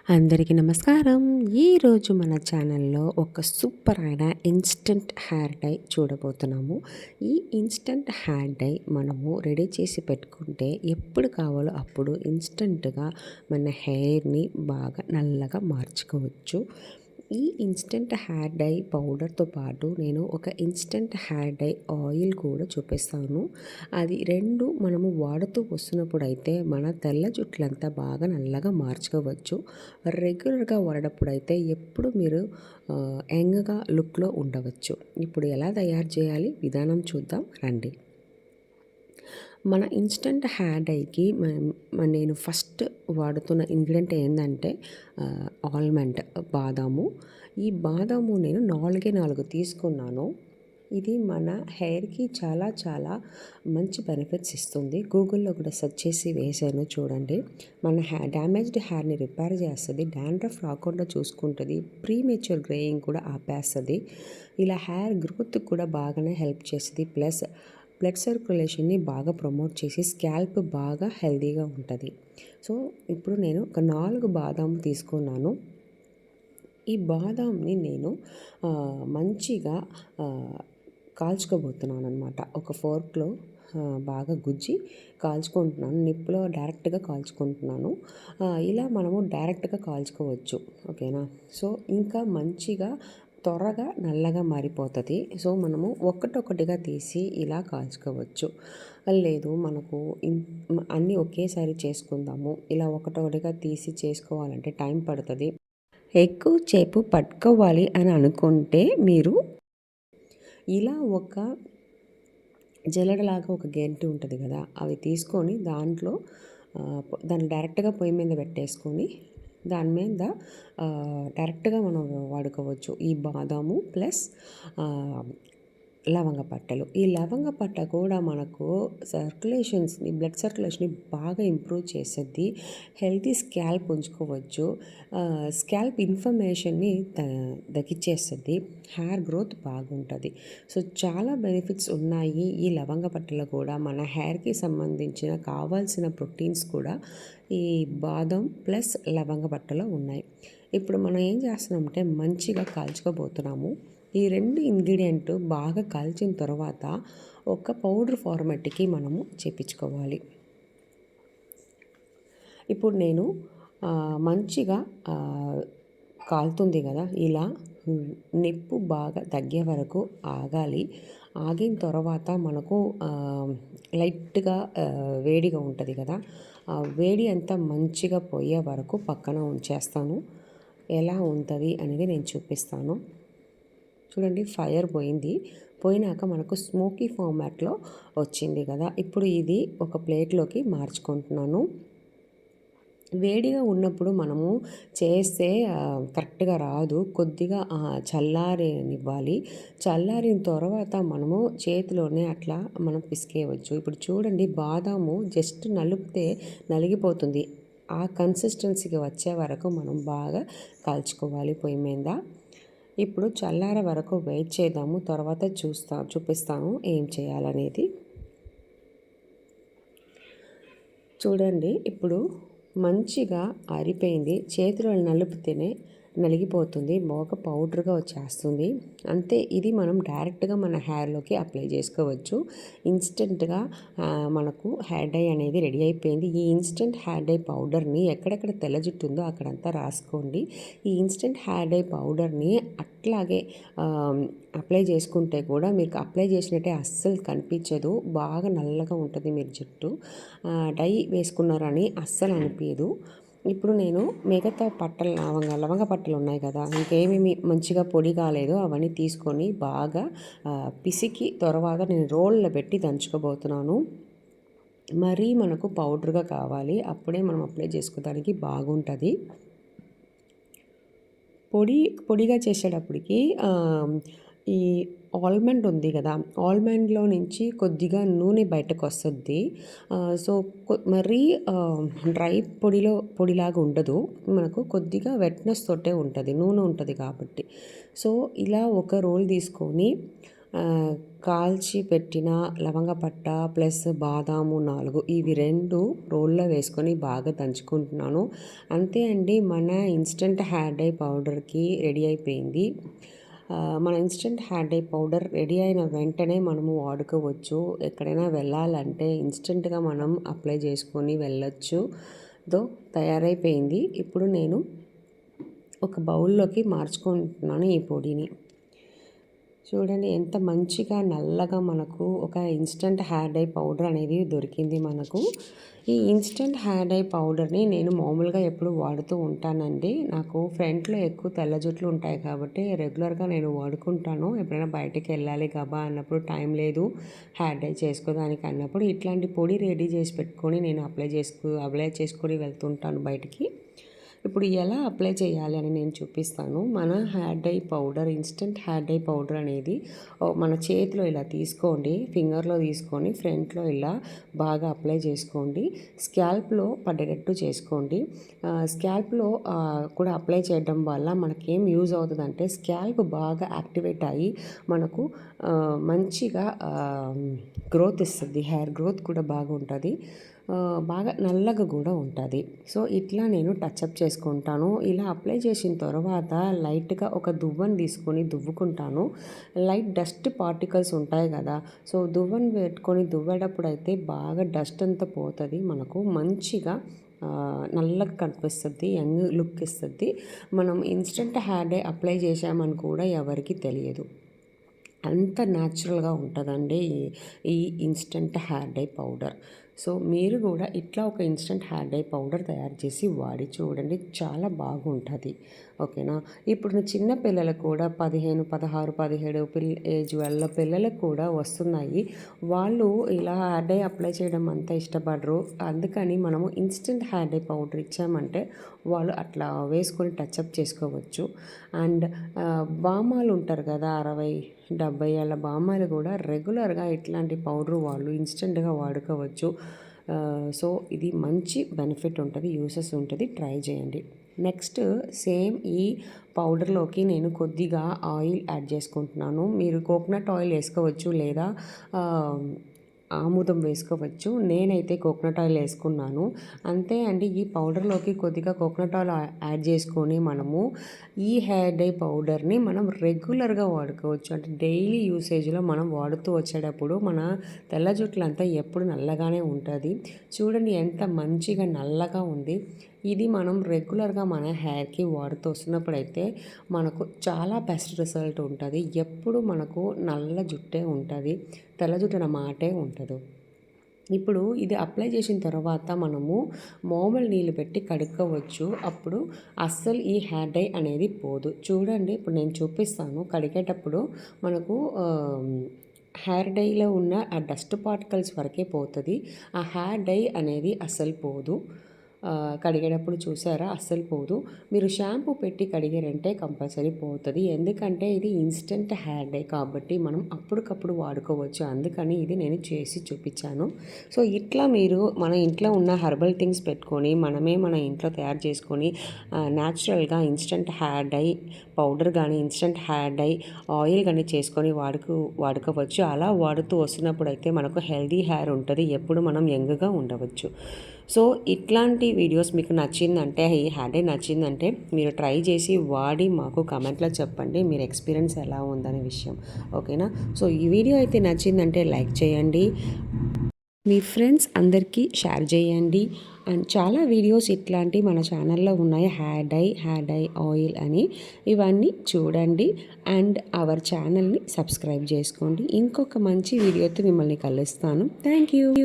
అందరికీ నమస్కారం. ఈరోజు మన ఛానల్లో ఒక సూపర్ అయిన ఇన్స్టంట్ హెయిర్ డై చూడబోతున్నాము. ఈ ఇన్స్టంట్ హెయిర్ డై మనము రెడీ చేసి పెట్టుకుంటే ఎప్పుడు కావాలో అప్పుడు ఇన్స్టంట్‌గా మన హెయిర్‌ని బాగా నల్లగా మార్చుకోవచ్చు. ఈ ఇన్స్టంట్ హెయిర్ డై పౌడర్‌తో పాటు నేను ఒక ఇన్స్టంట్ హెయిర్ డై ఆయిల్ కూడా చూపిస్తాను. అది 2 మనము వాడుతూ వస్తున్నప్పుడైతే మన తెల్ల జుట్లంతా బాగా నల్లగా మార్చుకోవచ్చు. రెగ్యులర్‌గా వాడేటప్పుడైతే ఎప్పుడు మీరు యంగ్‌గా లుక్‌లో ఉండవచ్చు. ఇప్పుడు ఎలా తయారు చేయాలి విధానం చూద్దాం రండి. మన ఇన్స్టంట్ హెయిర్ డైకి నేను ఫస్ట్ వాడుతున్న ఇంగ్రీడియంట్ ఏందంటే ఆల్మండ్ బాదాము. ఈ బాదాము నేను 4 తీసుకున్నాను. ఇది మన హెయిర్‌కి చాలా చాలా మంచి బెనిఫిట్స్ ఇస్తుంది. గూగుల్‌లో కూడా సెర్చ్ చేసి వేశాను చూడండి. మన డ్యామేజ్డ్ హెయిర్‌ని రిపేర్ చేస్తది. డాండ్రఫ్ రాకుండా చూసుకుంటది. ప్రీమెచ్యూర్ గ్రేయింగ్ కూడా ఆపేస్తది. ఇలా హెయిర్ గ్రోత్‌కి కూడా బాగానే హెల్ప్ చేస్తది. ప్లస్ బ్లడ్ సర్క్యులేషన్‌ని బాగా ప్రమోట్ చేసి స్కాల్ప్ బాగా హెల్తీగా ఉంటది. సో, ఇప్పుడు నేను ఒక 4 బాదాం తీసుకున్నాను. ఈ బాదాంని నేను మంచిగా కాల్చుకోబోతున్నాననమాట. ఒక ఫోర్క్‌లో బాగా గుజ్జి కాల్చుకుంటున్నాను. నిప్పులో డైరెక్ట్‌గా కాల్చుకుంటున్నాను. ఇలా మనము డైరెక్ట్‌గా కాల్చుకోవచ్చు. ఓకేనా? సో, ఇంకా మంచిగా త్వరగా నల్లగా మారిపోతది. సో, మనము ఒక్కటొక్కటిగా తీసి ఇలా కాల్చుకోవచ్చు. లేదు మనకు అన్నీ ఒకేసారి చేసుకుందాము. ఇలా ఒకటొకటిగా తీసి చేసుకోవాలంటే టైం పడతది. ఎక్కువ సేపు పట్టుకోవాలి అని అనుకుంటే మీరు ఇలా ఒక జల్లెడలాగా ఒక గెంటి ఉంటుంది కదా! అవి తీసుకొని దాంట్లో దాన్ని డైరెక్ట్‌గా పొయ్యి మీద పెట్టేసుకొని దాని మీద డైరెక్ట్‌గా మనం వాడుకోవచ్చు. ఈ బాదాము ప్లస్ ఆహ్, లవంగ పట్టలు. ఈ లవంగ పట్ట కూడా మనకు బ్లడ్ సర్క్యులేషన్‌ని బాగా ఇంప్రూవ్ చేసిద్ది. హెల్తీ స్కాల్ప్ ఉంచుకోవచ్చు. స్కాల్ప్ ఇన్ఫర్మేషన్‌ని తగ్గిచ్చేస్తది. హెయిర్ గ్రోత్ బాగుంటది. సో, చాలా బెనిఫిట్స్ ఉన్నాయి ఈ లవంగ పట్టలో కూడా. మన హెయిర్‌కి సంబంధించిన కావాల్సిన ప్రోటీన్స్ కూడా ఈ బాదం ప్లస్ లవంగ పట్టలో ఉన్నాయి. ఇప్పుడు మనం ఏం చేస్తున్నామంటే మంచిగా కాల్చుకోబోతున్నాము. ఈ 2 ఇంగ్రీడియంట్ బాగా కాల్చిన తర్వాత ఒక పౌడర్ ఫార్మాట్‌కి మనము చేపించుకోవాలి. ఇప్పుడు నేను మంచిగా కాలుతుంది కదా! ఇలా నిప్పు బాగా తగ్గే వరకు ఆగాలి. ఆగిన తర్వాత మనకు లైట్‌గా వేడిగా ఉంటది కదా! ఆ వేడి అంతా మంచిగా పోయే వరకు పక్కన ఉంచేస్తాను. ఎలా ఉంటది అనేది నేను చూపిస్తాను. చూడండి ఫైర్ పోయింది. పోయినాక మనకు స్మోకీ ఫార్మాట్‌లో వచ్చింది కదా! ఇప్పుడు ఇది ఒక ప్లేట్‌లోకి మార్చుకుంటున్నాను. వేడిగా ఉన్నప్పుడు మనము చేస్తే కరెక్ట్‌గా రాదు. కొద్దిగా చల్లారనివ్వాలి. చల్లారిన తర్వాత మనము చేతిలోనే అట్లా మనం పిసికేయవచ్చు. ఇప్పుడు చూడండి బాదాము జస్ట్ నలిపితే నలిగిపోతుంది. ఆ కన్సిస్టెన్సీకి వచ్చే వరకు మనం బాగా కాల్చుకోవాలి పొయ్యి మీద. ఇప్పుడు చల్లారే వరకు వెయిట్ చేద్దాము. తర్వాత చూపిస్తాను ఏం చేయాలనేది. చూడండి ఇప్పుడు మంచిగా ఆరిపోయింది. చేతిలో నలిపితేనే నలిగిపోతుంది. బాగా పౌడర్‌గా వచ్చేస్తుంది. అంతే ఇది మనం డైరెక్ట్‌గా మన హెయిర్‌లోకి అప్లై చేసుకోవచ్చు. ఇన్స్టెంట్‌గా మనకు హెయిర్ డై అనేది రెడీ అయిపోయింది. ఈ ఇన్స్టెంట్ హెయిర్ డై పౌడర్‌ని ఎక్కడెక్కడ తెల్ల జుట్టు ఉందో అక్కడంతా రాసుకోండి. ఈ ఇన్స్టెంట్ హెయిర్ డై పౌడర్‌ని అట్లాగే అప్లై చేసుకుంటే కూడా మీకు అప్లై చేసినట్టే అస్సలు కనిపించదు. బాగా నల్లగా ఉంటుంది మీరు జుట్టు. డై వేసుకున్నారని అస్సలు అనిపించదు. ఇప్పుడు నేను మిగతా పట్టలు లవంగ పట్టలు ఉన్నాయి కదా! ఇంకేమేమి మంచిగా పొడి కాలేదో అవన్నీ తీసుకొని బాగా పిసికి తర్వాత నేను రోల్లో పెట్టి దంచుకోబోతున్నాను. మరీ మనకు పౌడర్‌గా కావాలి. అప్పుడే మనం అప్లై చేసుకోవడానికి బాగుంటది. పొడిగా చేసేటప్పటికి ఈ ఆల్మండ్ ఉంది కదా! ఆల్మండ్‌లో నుంచి కొద్దిగా నూనె బయటకొస్తది. సో, మరీ డ్రై పొడిలాగా ఉండదు. మనకు కొద్దిగా వెట్‌నెస్ తోటే ఉంటది. నూనె ఉంటది కాబట్టి. సో, ఇలా ఒక రోల్ తీసుకొని కాల్చి పెట్టిన లవంగపట్ట ప్లస్ బాదాము 4 ఇవి 2 రోల్లో వేసుకొని బాగా దంచుకుంటున్నాను. అంతే అండి, మన ఇన్స్టంట్ హెయిర్ డై పౌడర్కి రెడీ అయిపోయింది. మన instant hair dye powder ready అయిన వెంటనే మనము వాడుకోవచ్చు. ఎక్కడైనా వెళ్ళాలంటే ఇన్స్టంట్గా మనం అప్లై చేసుకొని వెళ్ళొచ్చు. తయారైపోయింది. ఇప్పుడు నేను ఒక బౌల్లోకి మార్చుకుంటున్నాను ఈ పొడిని. చూడండి ఎంత మంచిగా నల్లగా మనకు ఒక ఇన్స్టంట్ హెయిర్ డై పౌడర్ అనేది దొరికింది మనకు. ఈ ఇన్స్టంట్ హెయిర్ డై పౌడర్ని నేను మామూలుగా ఎప్పుడు వాడుతూ ఉంటానండి. నాకు ఫ్రంట్లో ఎక్కువ తెల్ల జుట్లు ఉంటాయి కాబట్టి రెగ్యులర్గా నేను వాడుకుంటాను. ఎప్పుడైనా బయటకు వెళ్ళాలి గబా అన్నప్పుడు, టైం లేదు హెయిర్ డై చేసుకోవడానికి అన్నప్పుడు ఇట్లాంటి పొడి రెడీ చేసి పెట్టుకొని నేను అప్లై చేసుకొని వెళ్తుంటాను బయటికి. ఇప్పుడు ఎలా అప్లై చేయాలి అని నేను చూపిస్తాను. మన hair dye powder, instant hair dye powder అనేది మన చేతిలో ఇలా తీసుకోండి, ఫింగర్లో తీసుకొని ఫ్రంట్లో ఇలా బాగా అప్లై చేసుకోండి. స్కాల్ప్లో పడేటట్టు చేసుకోండి. స్కాల్ప్లో కూడా అప్లై చేయడం వల్ల మనకేం యూజ్ అవుతుందంటే స్కాల్ప్ బాగా యాక్టివేట్ అయ్యి మనకు మంచిగా గ్రోత్ ఇస్తుంది. హెయిర్ గ్రోత్ కూడా బాగుంటుంది. బాగా నల్లగా కూడా ఉంటుంది. సో ఇట్లా నేను టచ్అప్ చేసుకుంటాను. ఇలా అప్లై చేసిన తర్వాత లైట్గా ఒక దువ్వను తీసుకొని దువ్వుకుంటాను. లైట్ డస్ట్ పార్టికల్స్ ఉంటాయి కదా, సో దువ్వను పెట్టుకొని దువ్వేటప్పుడు అయితే బాగా డస్ట్ అంతా పోతుంది. మనకు మంచిగా నల్లగా కనిపిస్తుంది, యంగ్ లుక్ ఇస్తుంది. మనం ఇన్స్టంట్ హెయిర్ డై అప్లై చేసామని కూడా ఎవరికి తెలియదు. అంత న్యాచురల్గా ఉంటుందండి ఈ instant hair dye powder. So మీరు కూడా ఇట్లా ఒక ఇన్స్టంట్ హెయిర్ డై పౌడర్ తయారు చేసి వాడి చూడండి, చాలా బాగుంటుంది. ఓకేనా. ఇప్పుడు చిన్న పిల్లలకు కూడా 15, 16, 17 ఏజ్ వాళ్ళ పిల్లలకు కూడా వస్తున్నాయి. వాళ్ళు ఇలా హెయిర్ డై అప్లై చేయడం అంత ఇష్టపడరు. అందుకని మనము ఇన్స్టంట్ హెయిర్ డై పౌడర్ ఇచ్చామంటే వాళ్ళు అట్లా వేసుకొని టచ్అప్ చేసుకోవచ్చు. అండ్ బామ్మాలు ఉంటారు కదా, 60, 70 ఏళ్ళ బామ్మాయిలు కూడా రెగ్యులర్గా ఇట్లాంటి పౌడర్ వాళ్ళు ఇన్స్టెంట్గా వాడుకోవచ్చు. సో ఇది మంచి బెనిఫిట్ ఉంటుంది, యూసెస్ ఉంటుంది. ట్రై చేయండి. నెక్స్ట్ సేమ్ ఈ పౌడర్లోకి నేను కొద్దిగా ఆయిల్ యాడ్ చేసుకుంటున్నాను. మీరు కోకోనట్ ఆయిల్ వేసుకోవచ్చు లేదా ఆముదం వేసుకోవచ్చు. నేనైతే కోకోనట్ ఆయిల్ వేసుకున్నాను. అంతే అండి, ఈ పౌడర్లోకి కొద్దిగా కోకోనట్ ఆయిల్ యాడ్ చేసుకొని మనము ఈ హెయిర్ డై పౌడర్ని మనం రెగ్యులర్గా వాడుకోవచ్చు. అంటే డైలీ యూసేజ్లో మనం వాడుతూ వచ్చేటప్పుడు మన తెల్ల జుట్లంతా ఎప్పుడు నల్లగానే ఉంటుంది. చూడండి ఎంత మంచిగా నల్లగా ఉంది. ఇది మనం రెగ్యులర్గా మన హెయిర్కి వాడుతూ వస్తున్నప్పుడైతే మనకు చాలా బెస్ట్ రిజల్ట్ ఉంటుంది. ఎప్పుడు మనకు నల్ల జుట్టే ఉంటుంది, తెల్ల జుట్టు అన్న మాటే ఉండదు. ఇప్పుడు ఇది అప్లై చేసిన తర్వాత మనము మామూలు నీళ్ళు పెట్టి కడుక్కోవచ్చు. అప్పుడు అస్సలు ఈ హెయిర్ డై అనేది పోదు. చూడండి, ఇప్పుడు నేను చూపిస్తాను. కడిగేటప్పుడు మనకు హెయిర్ డైలో ఉన్న ఆ డస్ట్ పార్టికల్స్ వరకే పోతుంది. ఆ హెయిర్ డై అనేది అస్సలు పోదు. కడిగేటప్పుడు చూసారా, అస్సలు పోదు. మీరు షాంపూ పెట్టి కడిగారంటే కంపల్సరీ పోతుంది. ఎందుకంటే ఇది ఇన్స్టెంట్ హెయిర్ డై కాబట్టి మనం అప్పటికప్పుడు వాడుకోవచ్చు. అందుకని ఇది నేను చేసి చూపించాను. సో ఇట్లా మీరు మన ఇంట్లో ఉన్న హెర్బల్ థింగ్స్ పెట్టుకొని మనమే మన ఇంట్లో తయారు చేసుకొని న్యాచురల్గా ఇన్స్టెంట్ హెయిర్ డై పౌడర్ కానీ ఇన్స్టెంట్ హెయిర్ డై ఆయిల్ కానీ చేసుకొని వాడుకోవచ్చు. అలా వాడుతూ వస్తున్నప్పుడు అయితే మనకు హెల్దీ హెయిర్ ఉంటుంది. ఎప్పుడు మనం యంగ్గా ఉండవచ్చు. సో ఇట్లాంటి వీడియోస్ మీకు నచ్చిందంటే, ఈ హెయిర్ డై నచ్చిందంటే మీరు ట్రై చేసి వాడి మాకు కమెంట్లో చెప్పండి మీరు ఎక్స్పీరియన్స్ ఎలా ఉందనే విషయం. ఓకేనా. సో ఈ వీడియో అయితే నచ్చిందంటే లైక్ చేయండి, మీ ఫ్రెండ్స్ అందరికీ షేర్ చేయండి. అండ్ చాలా వీడియోస్ ఇట్లాంటి మన ఛానల్లో ఉన్నాయి, హెయిర్ డై ఆయిల్ అని. ఇవన్నీ చూడండి అండ్ అవర్ ఛానల్ని సబ్స్క్రైబ్ చేసుకోండి. ఇంకొక మంచి వీడియోతో మిమ్మల్ని కలుస్తాను. Thank you.